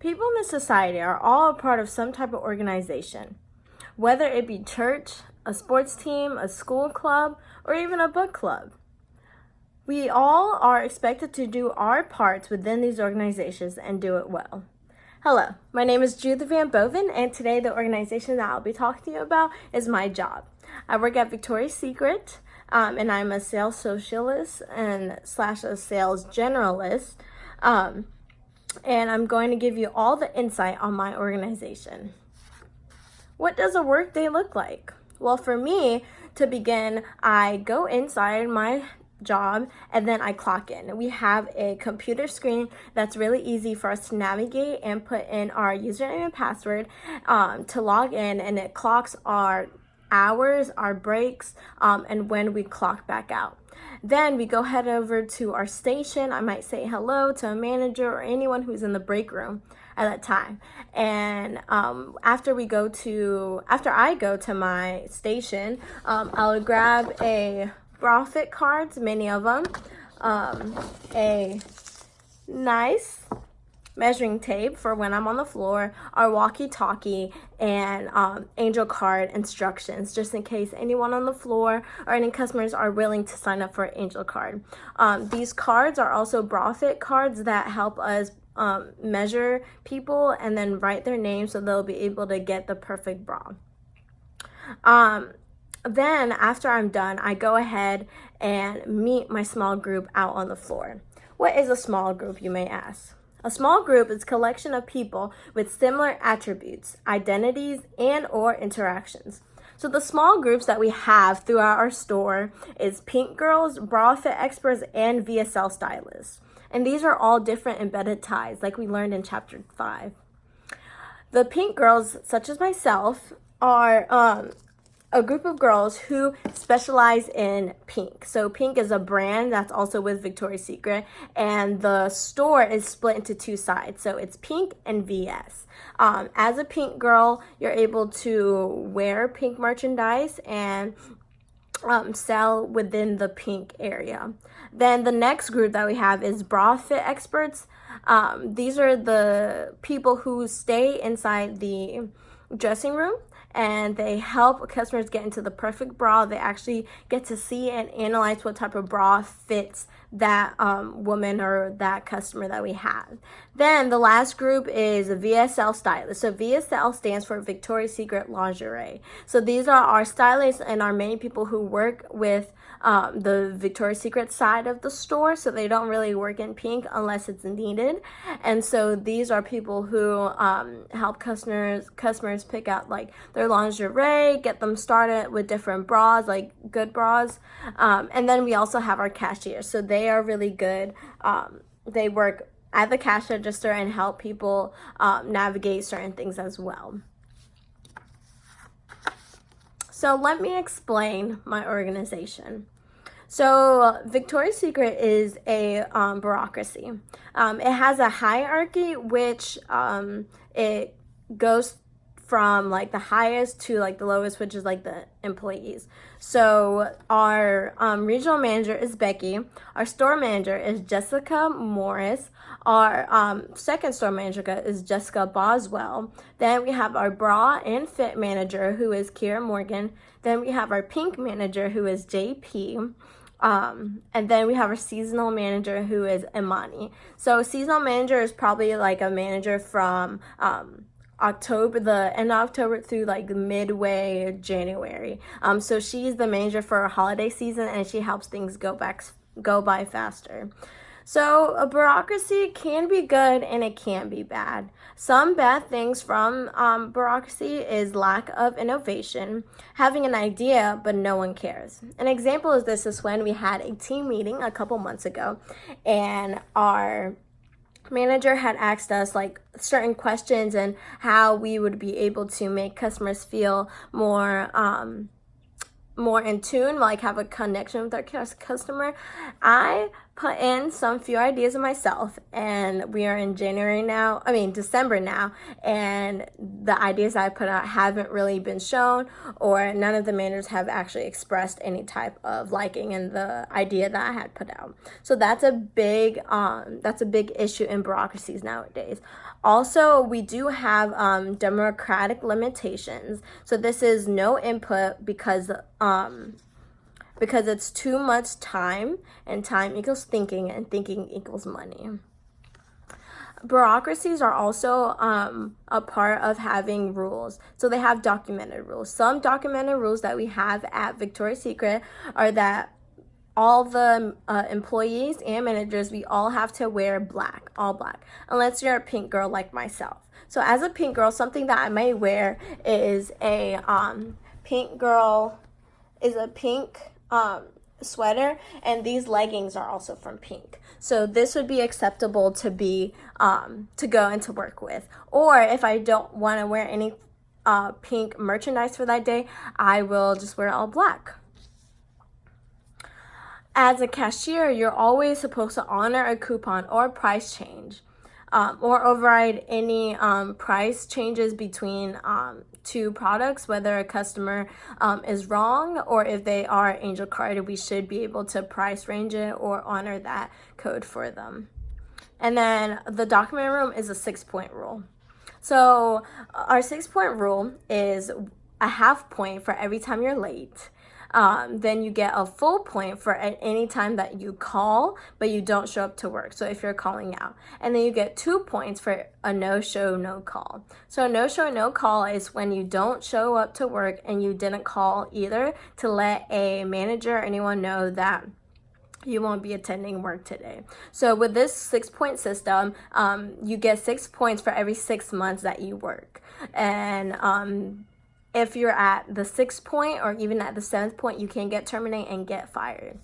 People in this society are all a part of some type of organization, whether it be church, a sports team, a school club, or even a book club. We all are expected to do our parts within these organizations and do it well. Hello, my name is Judith Van Boven, and today the organization that I'll be talking to you about is my job. I work at Victoria's Secret, and I'm a sales socialist and / a sales generalist. And I'm going to give you all the insight on my organization. What does a work day look like? Well, for me, to begin, I go inside my job and then I clock in. We have a computer screen that's really easy for us to navigate and put in our username and password to log in, and it clocks our hours, our breaks, and when we clock back out. Then we go head over to our station. I might say hello to a manager or anyone who's in the break room at that time. And after I go to my station, I'll grab a profit cards, many of them, a nice measuring tape for when I'm on the floor, our walkie-talkie, and angel card instructions, just in case anyone on the floor or any customers are willing to sign up for an angel card. These cards are also profit cards that help us measure people and then write their names so they'll be able to get the perfect bra. Then after I'm done, I go ahead and meet my small group out on the floor. What is a small group, you may ask? A small group is a collection of people with similar attributes, identities, and or interactions. So the small groups that we have throughout our store is Pink Girls, Bra Fit Experts, and VSL Stylists. And these are all different embedded ties, like we learned in Chapter 5. The Pink Girls, such as myself, are a group of girls who specialize in pink. So pink is a brand that's also with Victoria's Secret, and the store is split into two sides. So it's pink and VS. As a pink girl, you're able to wear pink merchandise and sell within the pink area. Then the next group that we have is Bra Fit Experts. These are the people who stay inside the dressing room and they help customers get into the perfect bra. They actually get to see and analyze what type of bra fits that woman or that customer that we have. Then the last group is a VSL stylist. So VSL stands for Victoria's Secret Lingerie. So these are our stylists and our main people who work with the Victoria's Secret side of the store. So they don't really work in pink unless it's needed. And so these are people who help customers pick out like their lingerie, get them started with different bras, like good bras. And then we also have our cashiers. So they are really good. They work at the cash register and help people navigate certain things as well. So let me explain my organization. So Victoria's Secret is a bureaucracy. It has a hierarchy which it goes from like the highest to like the lowest, which is like the employees. So our regional manager is Becky. Our store manager is Jessica Morris. Our second store manager is Jessica Boswell. Then we have our bra and fit manager, who is Kira Morgan. Then we have our pink manager, who is JP. And then we have our seasonal manager, who is Imani. So seasonal manager is probably like a manager from October, the end of October through like midway January. So she's the manager for a holiday season, and she helps things go by faster. So a bureaucracy can be good and it can be bad. Some bad things from bureaucracy is lack of innovation, having an idea but no one cares. An example of this is when we had a team meeting a couple months ago, and our manager had asked us like certain questions and how we would be able to make customers feel more in tune, like have a connection with our customer. I put in some few ideas of myself, and we are in December now, and the ideas I put out haven't really been shown, or none of the managers have actually expressed any type of liking in the idea that I had put out. So that's a big issue in bureaucracies nowadays. Also, we do have democratic limitations. So this is no input because it's too much time, and time equals thinking, and thinking equals money. Bureaucracies are also a part of having rules. So they have documented rules. Some documented rules that we have at Victoria's Secret are that all the employees and managers, we all have to wear black, all black, unless you're a pink girl like myself. So as a pink girl, something that I may wear is a pink sweater, and these leggings are also from pink. So this would be acceptable to go into work with. Or if I don't want to wear any pink merchandise for that day, I will just wear all black. As a cashier, you're always supposed to honor a coupon or price change, or override any price changes between two products, whether a customer is wrong or if they are angel carded. We should be able to price range it or honor that code for them. And then the document room is a 6-point rule. So our 6-point rule is a half point for every time you're late. Then you get a full point for any time that you call, but you don't show up to work. So if you're calling out, and then you get 2 points for a no-show, no-call. So a no-show, no-call is when you don't show up to work and you didn't call either to let a manager or anyone know that you won't be attending work today. So with this 6-point system, you get 6 points for every 6 months that you work. And if you're at the 6th point or even at the 7th point, you can get terminated and get fired.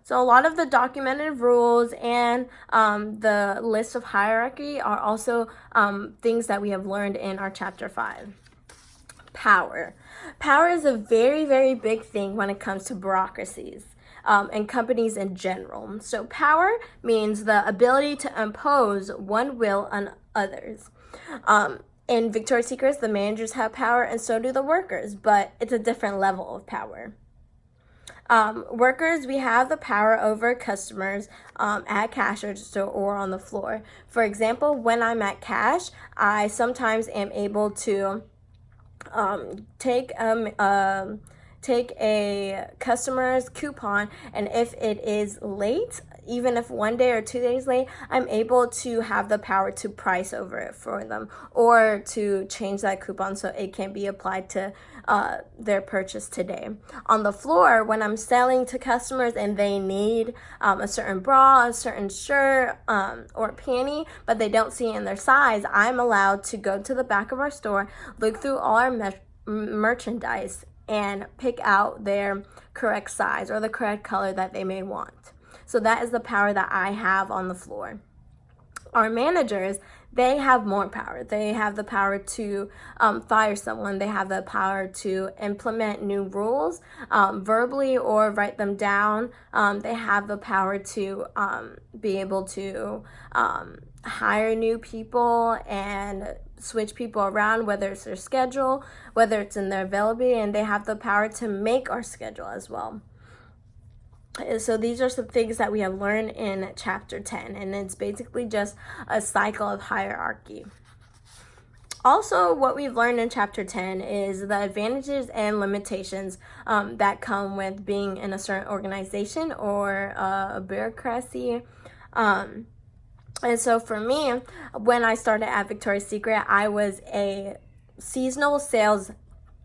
So a lot of the documented rules and the list of hierarchy are also things that we have learned in our chapter 5. Power. Power is a very, very big thing when it comes to bureaucracies and companies in general. So power means the ability to impose one will on others. In Victoria's Secret, the managers have power and so do the workers, but it's a different level of power. Workers, we have the power over customers at cash register or on the floor. For example, when I'm at cash, I sometimes am able to take a customer's coupon, and if it is late, even if 1 day or 2 days late, I'm able to have the power to price over it for them or to change that coupon so it can be applied to their purchase today. On the floor, when I'm selling to customers and they need a certain bra, a certain shirt, or panty, but they don't see it in their size, I'm allowed to go to the back of our store, look through all our merchandise, and pick out their correct size or the correct color that they may want. So that is the power that I have on the floor. Our managers, they have more power. They have the power to fire someone. They have the power to implement new rules verbally or write them down. They have the power to be able to hire new people and switch people around, whether it's their schedule, whether it's in their availability, and they have the power to make our schedule as well. So these are some things that we have learned in chapter 10, and it's basically just a cycle of hierarchy. Also, what we've learned in chapter 10 is the advantages and limitations that come with being in a certain organization or a bureaucracy. And so for me, when I started at Victoria's Secret, I was a seasonal sales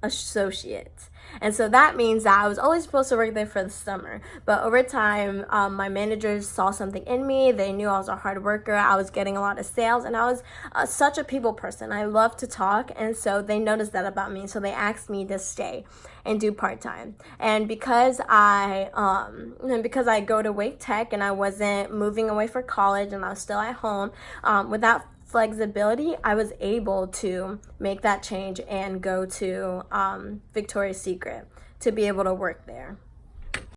associate. And so that means that I was only supposed to work there for the summer. But over time, my managers saw something in me. They knew I was a hard worker. I was getting a lot of sales, and I was such a people person. I love to talk, and so they noticed that about me. So they asked me to stay and do part-time. And because I go to Wake Tech and I wasn't moving away for college and I was still at home, without flexibility, I was able to make that change and go to Victoria's Secret to be able to work there.